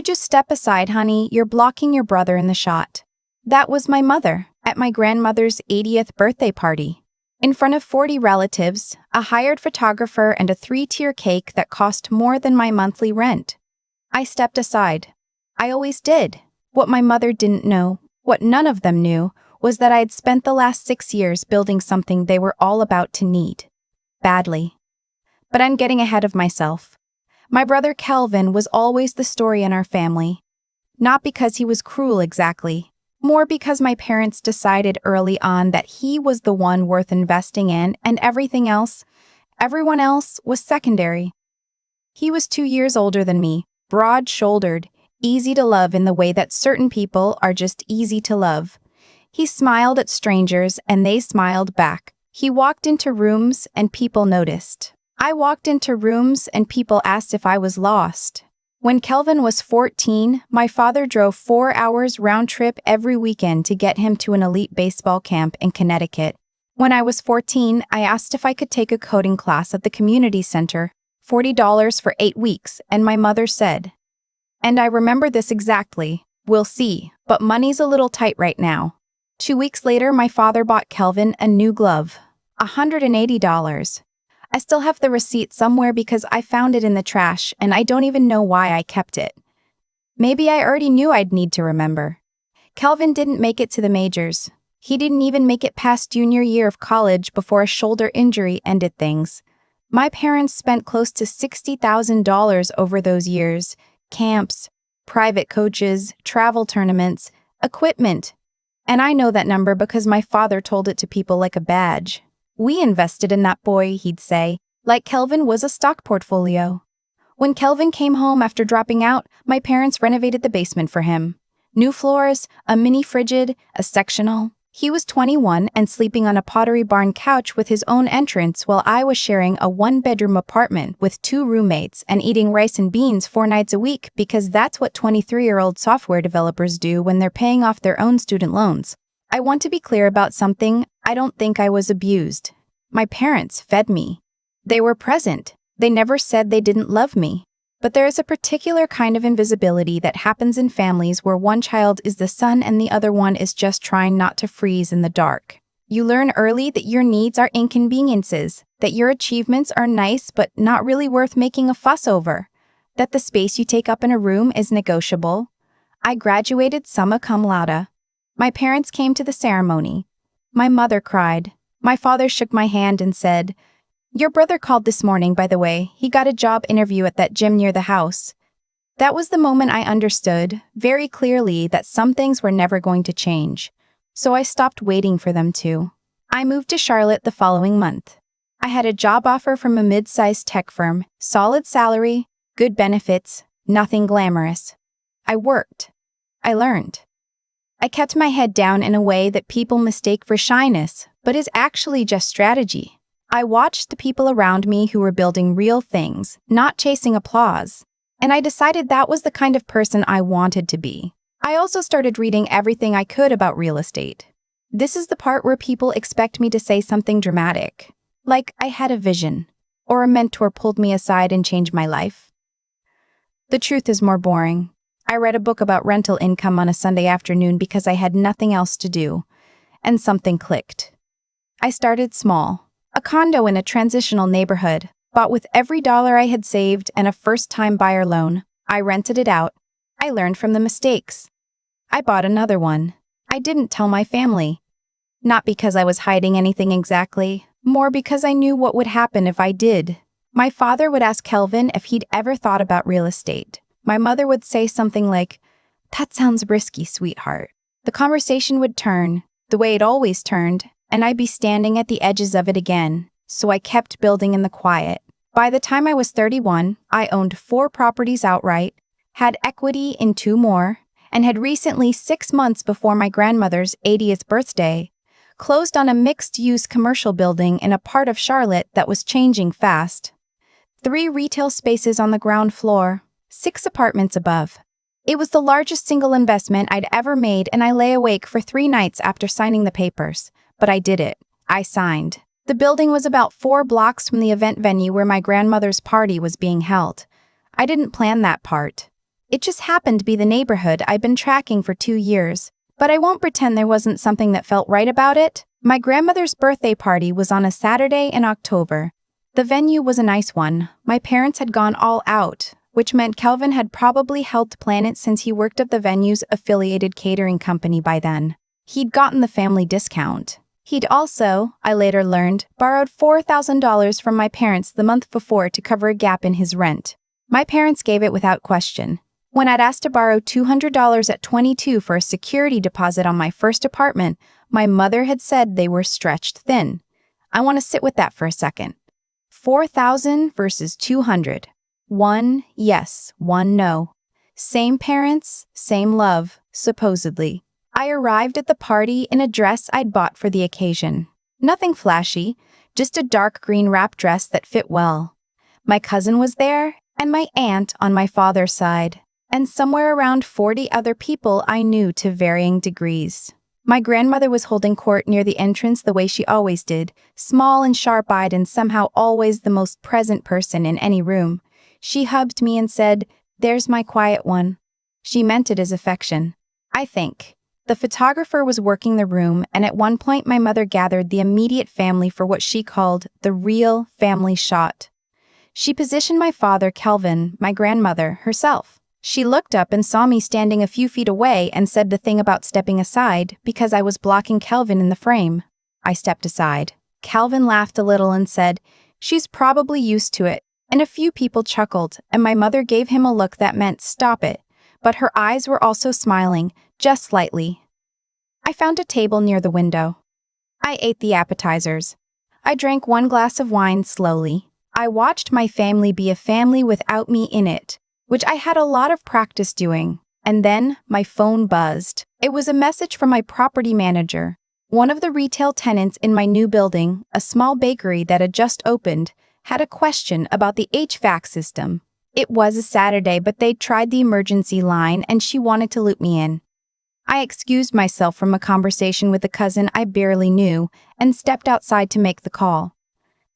just step aside, honey? You're blocking your brother in the shot." That was my mother at my grandmother's 80th birthday party. In front of 40 relatives, a hired photographer, and a 3-tier cake that cost more than my monthly rent. I stepped aside. I always did. What my mother didn't know, what none of them knew, was that I had spent the last 6 years building something they were all about to need. Badly. But I'm getting ahead of myself. My brother Kelvin was always the story in our family. Not because he was cruel exactly, more because my parents decided early on that he was the one worth investing in, and everyone else was secondary. He was 2 years older than me, broad-shouldered, easy to love in the way that certain people are just easy to love. He smiled at strangers and they smiled back. He walked into rooms and people noticed. I walked into rooms and people asked if I was lost. When Kelvin was 14, my father drove 4 hours round trip every weekend to get him to an elite baseball camp in Connecticut. When I was 14, I asked if I could take a coding class at the community center, $40 for 8 weeks, and my mother said, and I remember this exactly, "We'll see, but money's a little tight right now." 2 weeks later, my father bought Kelvin a new glove, $180. I still have the receipt somewhere because I found it in the trash and I don't even know why I kept it. Maybe I already knew I'd need to remember. Kelvin didn't make it to the majors. He didn't even make it past junior year of college before a shoulder injury ended things. My parents spent close to $60,000 over those years. Camps, private coaches, travel tournaments, equipment. And I know that number because my father told it to people like a badge. "We invested in that boy," he'd say, like Kelvin was a stock portfolio. When Kelvin came home after dropping out, my parents renovated the basement for him. New floors, a mini frigid, a sectional. He was 21 and sleeping on a Pottery Barn couch with his own entrance while I was sharing a 1-bedroom apartment with 2 roommates and eating rice and beans 4 nights a week because that's what 23-year-old software developers do when they're paying off their own student loans. I want to be clear about something. I don't think I was abused. My parents fed me. They were present. They never said they didn't love me. But there is a particular kind of invisibility that happens in families where one child is the sun and the other one is just trying not to freeze in the dark. You learn early that your needs are inconveniences, that your achievements are nice but not really worth making a fuss over, that the space you take up in a room is negotiable. I graduated summa cum laude. My parents came to the ceremony. My mother cried. My father shook my hand and said, "Your brother called this morning, by the way. He got a job interview at that gym near the house." That was the moment I understood, very clearly, that some things were never going to change. So I stopped waiting for them to. I moved to Charlotte the following month. I had a job offer from a mid-sized tech firm, solid salary, good benefits, nothing glamorous. I worked. I learned. I kept my head down in a way that people mistake for shyness, but is actually just strategy. I watched the people around me who were building real things, not chasing applause, and I decided that was the kind of person I wanted to be. I also started reading everything I could about real estate. This is the part where people expect me to say something dramatic, like I had a vision, or a mentor pulled me aside and changed my life. The truth is more boring. I read a book about rental income on a Sunday afternoon because I had nothing else to do, and something clicked. I started small. A condo in a transitional neighborhood, bought with every dollar I had saved and a first-time buyer loan. I rented it out. I learned from the mistakes. I bought another one. I didn't tell my family. Not because I was hiding anything exactly, more because I knew what would happen if I did. My father would ask Kelvin if he'd ever thought about real estate. My mother would say something like, "That sounds risky, sweetheart." The conversation would turn, the way it always turned, and I'd be standing at the edges of it again, so I kept building in the quiet. By the time I was 31, I owned 4 properties outright, had equity in 2 more, and had recently, 6 months before my grandmother's 80th birthday, closed on a mixed-use commercial building in a part of Charlotte that was changing fast. 3 retail spaces on the ground floor, 6 apartments above. It was the largest single investment I'd ever made, and I lay awake for 3 nights after signing the papers. But I did it. I signed. The building was about 4 blocks from the event venue where my grandmother's party was being held. I didn't plan that part. It just happened to be the neighborhood I'd been tracking for 2 years. But I won't pretend there wasn't something that felt right about it. My grandmother's birthday party was on a Saturday in October. The venue was a nice one. My parents had gone all out, which meant Kelvin had probably helped plan it since he worked at the venue's affiliated catering company by then. He'd gotten the family discount. He'd also, I later learned, borrowed $4,000 from my parents the month before to cover a gap in his rent. My parents gave it without question. When I'd asked to borrow $200 at 22 for a security deposit on my first apartment, my mother had said they were stretched thin. I want to sit with that for a second. 4,000 versus 200. One yes, one no. Same parents, same love, supposedly. I arrived at the party in a dress I'd bought for the occasion. Nothing flashy, just a dark green wrap dress that fit well. My cousin was there, and my aunt on my father's side, and somewhere around 40 other people I knew to varying degrees. My grandmother was holding court near the entrance the way she always did, small and sharp-eyed and somehow always the most present person in any room. She hugged me and said, "There's my quiet one." She meant it as affection, I think. The photographer was working the room, and at one point my mother gathered the immediate family for what she called the real family shot. She positioned my father, Kelvin, my grandmother, herself. She looked up and saw me standing a few feet away and said the thing about stepping aside because I was blocking Kelvin in the frame. I stepped aside. Kelvin laughed a little and said, "She's probably used to it," and a few people chuckled, and my mother gave him a look that meant stop it, but her eyes were also smiling, just slightly. I found a table near the window. I ate the appetizers. I drank one glass of wine slowly. I watched my family be a family without me in it, which I had a lot of practice doing. And then my phone buzzed. It was a message from my property manager. One of the retail tenants in my new building, a small bakery that had just opened, had a question about the HVAC system. It was a Saturday, but they'd tried the emergency line and she wanted to loop me in. I excused myself from a conversation with a cousin I barely knew and stepped outside to make the call.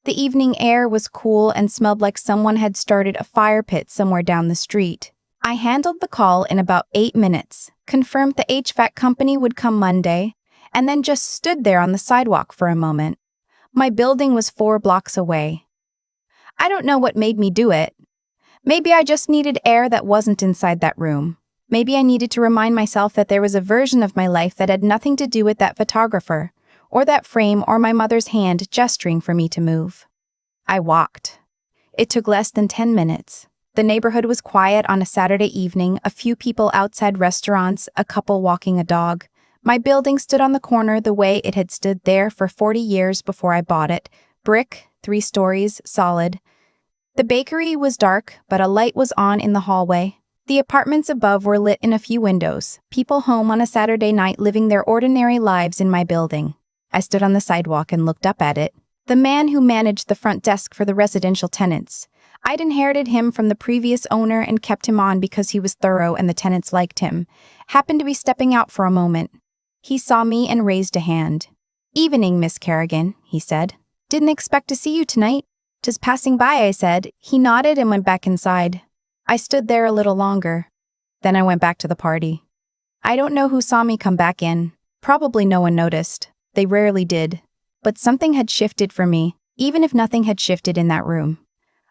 The evening air was cool and smelled like someone had started a fire pit somewhere down the street. I handled the call in about 8 minutes, confirmed the HVAC company would come Monday, and then just stood there on the sidewalk for a moment. My building was 4 blocks away. I don't know what made me do it. Maybe I just needed air that wasn't inside that room. Maybe I needed to remind myself that there was a version of my life that had nothing to do with that photographer, or that frame, or my mother's hand gesturing for me to move. I walked. It took less than 10 minutes. The neighborhood was quiet on a Saturday evening, a few people outside restaurants, a couple walking a dog. My building stood on the corner the way it had stood there for 40 years before I bought it. Brick, 3 stories, solid. The bakery was dark, but a light was on in the hallway. The apartments above were lit in a few windows, people home on a Saturday night living their ordinary lives in my building. I stood on the sidewalk and looked up at it. The man who managed the front desk for the residential tenants. I'd inherited him from the previous owner and kept him on because he was thorough and the tenants liked him. Happened to be stepping out for a moment. He saw me and raised a hand. "Evening, Miss Kerrigan," he said. "Didn't expect to see you tonight." "Just passing by," I said. He nodded and went back inside. I stood there a little longer. Then I went back to the party. I don't know who saw me come back in. Probably no one noticed. They rarely did. But something had shifted for me, even if nothing had shifted in that room.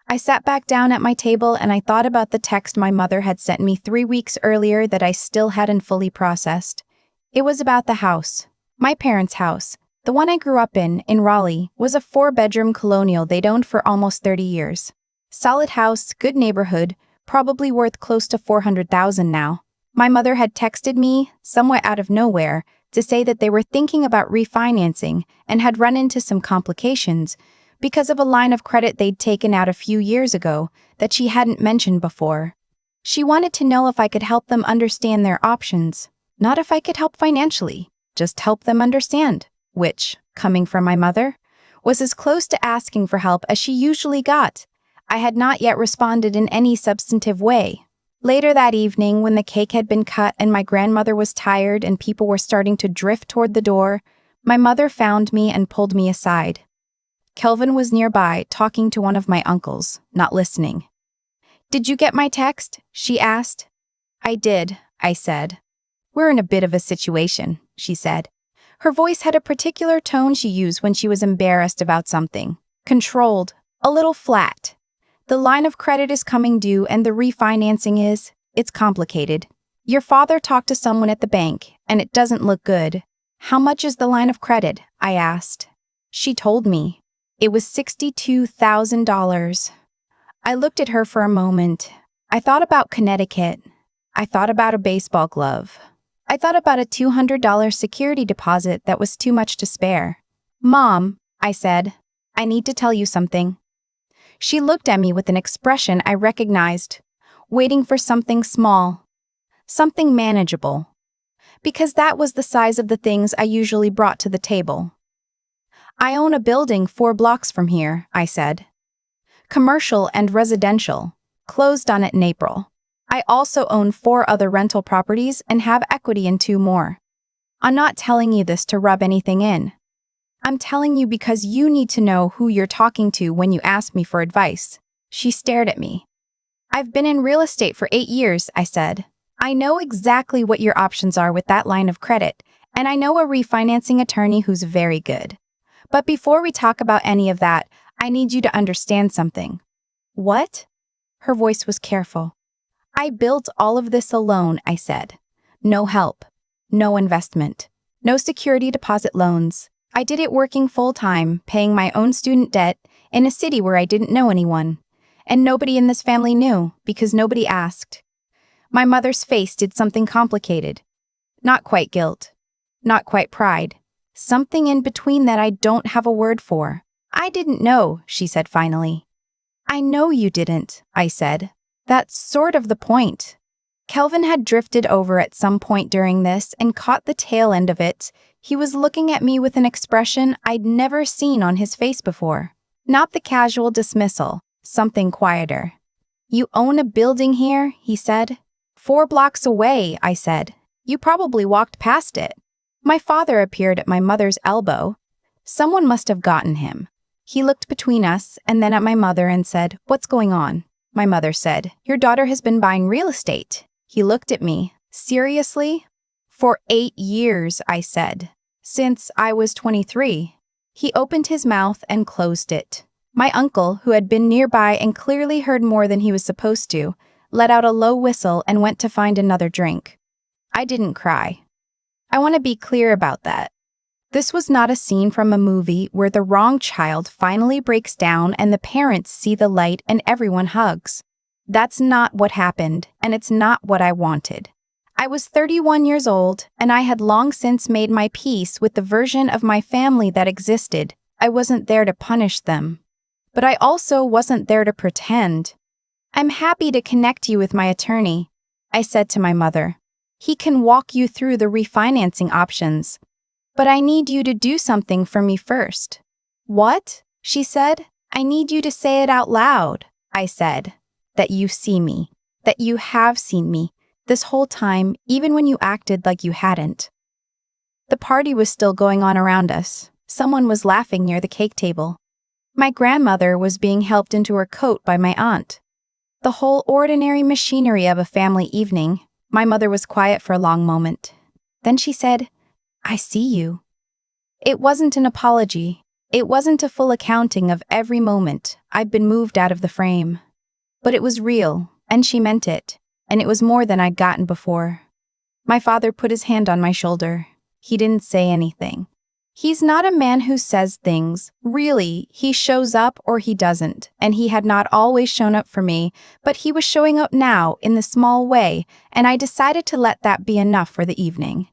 I sat back down at my table and I thought about the text my mother had sent me 3 weeks earlier that I still hadn't fully processed. It was about the house. My parents' house. The one I grew up in Raleigh, was a 4-bedroom colonial they'd owned for almost 30 years. Solid house, good neighborhood, probably worth close to $400,000 now. My mother had texted me, somewhat out of nowhere, to say that they were thinking about refinancing and had run into some complications because of a line of credit they'd taken out a few years ago that she hadn't mentioned before. She wanted to know if I could help them understand their options, not if I could help financially, just help them understand, which, coming from my mother, was as close to asking for help as she usually got. I had not yet responded in any substantive way. Later that evening, when the cake had been cut and my grandmother was tired and people were starting to drift toward the door, my mother found me and pulled me aside. Kelvin was nearby, talking to one of my uncles, not listening. "Did you get my text?" she asked. I did, I said. We're in a bit of a situation, she said. Her voice had a particular tone she used when she was embarrassed about something. Controlled, a little flat. The line of credit is coming due and the refinancing is, it's complicated. Your father talked to someone at the bank, and it doesn't look good. How much is the line of credit? I asked. She told me. It was $62,000. I looked at her for a moment. I thought about Connecticut. I thought about a baseball glove. I thought about a $200 security deposit that was too much to spare. Mom, I said, I need to tell you something. She looked at me with an expression I recognized, waiting for something small, something manageable, because that was the size of the things I usually brought to the table. I own a building 4 blocks from here, I said. Commercial and residential, closed on it in April. I also own 4 other rental properties and have equity in 2 more. I'm not telling you this to rub anything in. I'm telling you because you need to know who you're talking to when you ask me for advice. She stared at me. I've been in real estate for 8 years, I said. I know exactly what your options are with that line of credit, and I know a refinancing attorney who's very good. But before we talk about any of that, I need you to understand something. What? Her voice was careful. I built all of this alone, I said. No help. No investment. No security deposit loans. I did it working full-time, paying my own student debt, in a city where I didn't know anyone. And nobody in this family knew, because nobody asked. My mother's face did something complicated. Not quite guilt. Not quite pride. Something in between that I don't have a word for. I didn't know, she said finally. I know you didn't, I said. That's sort of the point. Kelvin had drifted over at some point during this and caught the tail end of it. He was looking at me with an expression I'd never seen on his face before. Not the casual dismissal, something quieter. You own a building here, he said. 4 blocks away, I said. You probably walked past it. My father appeared at my mother's elbow. Someone must have gotten him. He looked between us and then at my mother and said, "What's going on?" My mother said, "Your daughter has been buying real estate." He looked at me. Seriously? For 8 years, I said. Since I was 23. He opened his mouth and closed it. My uncle, who had been nearby and clearly heard more than he was supposed to, let out a low whistle and went to find another drink. I didn't cry. I want to be clear about that. This was not a scene from a movie where the wrong child finally breaks down and the parents see the light and everyone hugs. That's not what happened, and it's not what I wanted. I was 31 years old, and I had long since made my peace with the version of my family that existed. I wasn't there to punish them. But I also wasn't there to pretend. I'm happy to connect you with my attorney, I said to my mother. He can walk you through the refinancing options. But I need you to do something for me first. What? She said. I need you to say it out loud, I said. That you see me. That you have seen me. This whole time, even when you acted like you hadn't. The party was still going on around us. Someone was laughing near the cake table. My grandmother was being helped into her coat by my aunt. The whole ordinary machinery of a family evening. My mother was quiet for a long moment. Then she said, "I see you." It wasn't an apology. It wasn't a full accounting of every moment I'd been moved out of the frame. But it was real, and she meant it, and it was more than I'd gotten before. My father put his hand on my shoulder. He didn't say anything. He's not a man who says things. Really, he shows up or he doesn't, and he had not always shown up for me, but he was showing up now in the small way, and I decided to let that be enough for the evening.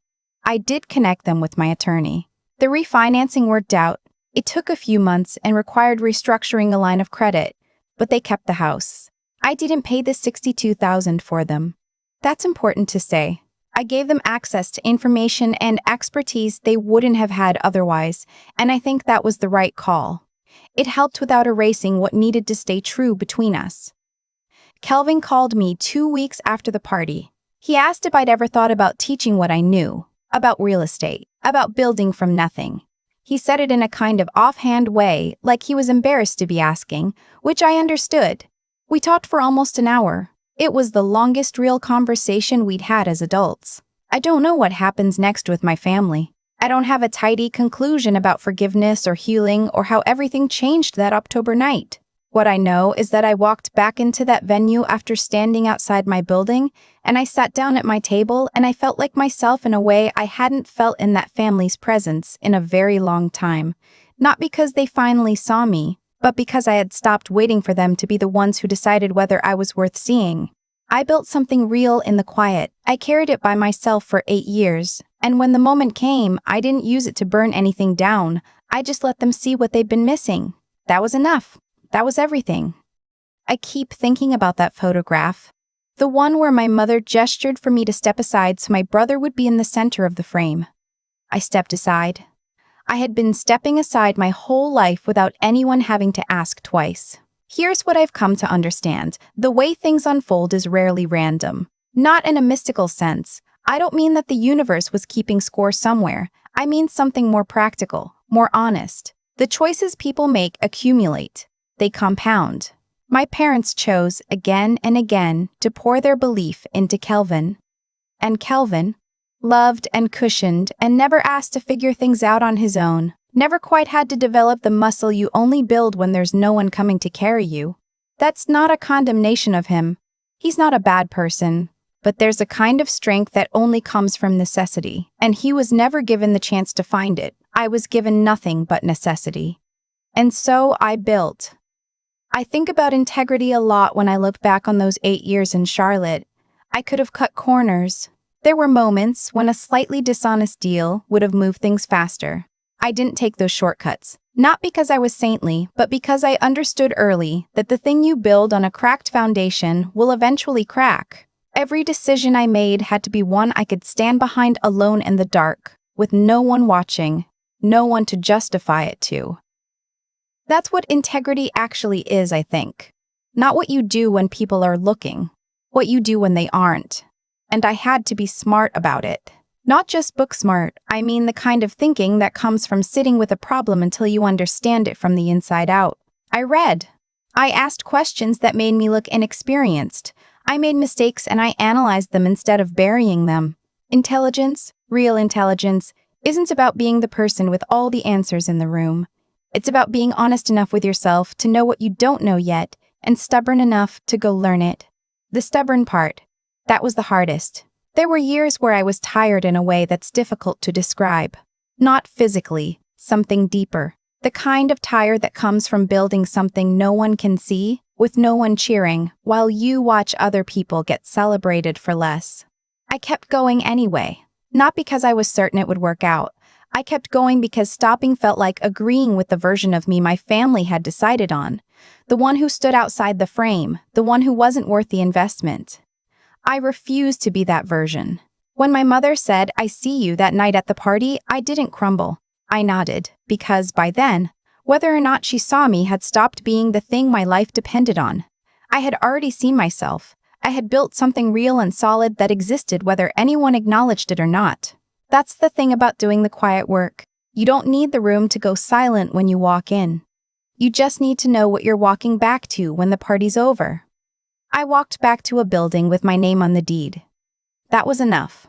I did connect them with my attorney. The refinancing worked out. It took a few months and required restructuring a line of credit, but they kept the house. I didn't pay the $62,000 for them. That's important to say. I gave them access to information and expertise they wouldn't have had otherwise, and I think that was the right call. It helped without erasing what needed to stay true between us. Kelvin called me 2 weeks after the party. He asked if I'd ever thought about teaching what I knew, about real estate, about building from nothing. He said it in a kind of offhand way, like he was embarrassed to be asking, which I understood. We talked for almost an hour. It was the longest real conversation we'd had as adults. I don't know what happens next with my family. I don't have a tidy conclusion about forgiveness or healing or how everything changed that October night. What I know is that I walked back into that venue after standing outside my building, and I sat down at my table and I felt like myself in a way I hadn't felt in that family's presence in a very long time. Not because they finally saw me, but because I had stopped waiting for them to be the ones who decided whether I was worth seeing. I built something real in the quiet. I carried it by myself for 8 years, and when the moment came, I didn't use it to burn anything down. I just let them see what they'd been missing. That was enough. That was everything. I keep thinking about that photograph. The one where my mother gestured for me to step aside so my brother would be in the center of the frame. I stepped aside. I had been stepping aside my whole life without anyone having to ask twice. Here's what I've come to understand. The way things unfold is rarely random. Not in a mystical sense. I don't mean that the universe was keeping score somewhere. I mean something more practical, more honest. The choices people make accumulate. They compound. My parents chose again and again to pour their belief into Kelvin. And Kelvin, loved and cushioned and never asked to figure things out on his own, never quite had to develop the muscle you only build when there's no one coming to carry you. That's not a condemnation of him. He's not a bad person. But there's a kind of strength that only comes from necessity, and he was never given the chance to find it. I was given nothing but necessity. And so I built. I think about integrity a lot when I look back on those 8 years in Charlotte. I could have cut corners. There were moments when a slightly dishonest deal would have moved things faster. I didn't take those shortcuts, not because I was saintly, but because I understood early that the thing you build on a cracked foundation will eventually crack. Every decision I made had to be one I could stand behind alone in the dark, with no one watching, no one to justify it to. That's what integrity actually is, I think. Not what you do when people are looking, what you do when they aren't. And I had to be smart about it. Not just book smart, I mean the kind of thinking that comes from sitting with a problem until you understand it from the inside out. I read. I asked questions that made me look inexperienced. I made mistakes and I analyzed them instead of burying them. Intelligence, real intelligence, isn't about being the person with all the answers in the room. It's about being honest enough with yourself to know what you don't know yet and stubborn enough to go learn it. The stubborn part, that was the hardest. There were years where I was tired in a way that's difficult to describe. Not physically, something deeper. The kind of tired that comes from building something no one can see, with no one cheering, while you watch other people get celebrated for less. I kept going anyway, not because I was certain it would work out. I kept going because stopping felt like agreeing with the version of me my family had decided on, the one who stood outside the frame, the one who wasn't worth the investment. I refused to be that version. When my mother said, "I see you," that night at the party, I didn't crumble. I nodded, because by then, whether or not she saw me had stopped being the thing my life depended on. I had already seen myself. I had built something real and solid that existed whether anyone acknowledged it or not. That's the thing about doing the quiet work. You don't need the room to go silent when you walk in. You just need to know what you're walking back to when the party's over. I walked back to a building with my name on the deed. That was enough.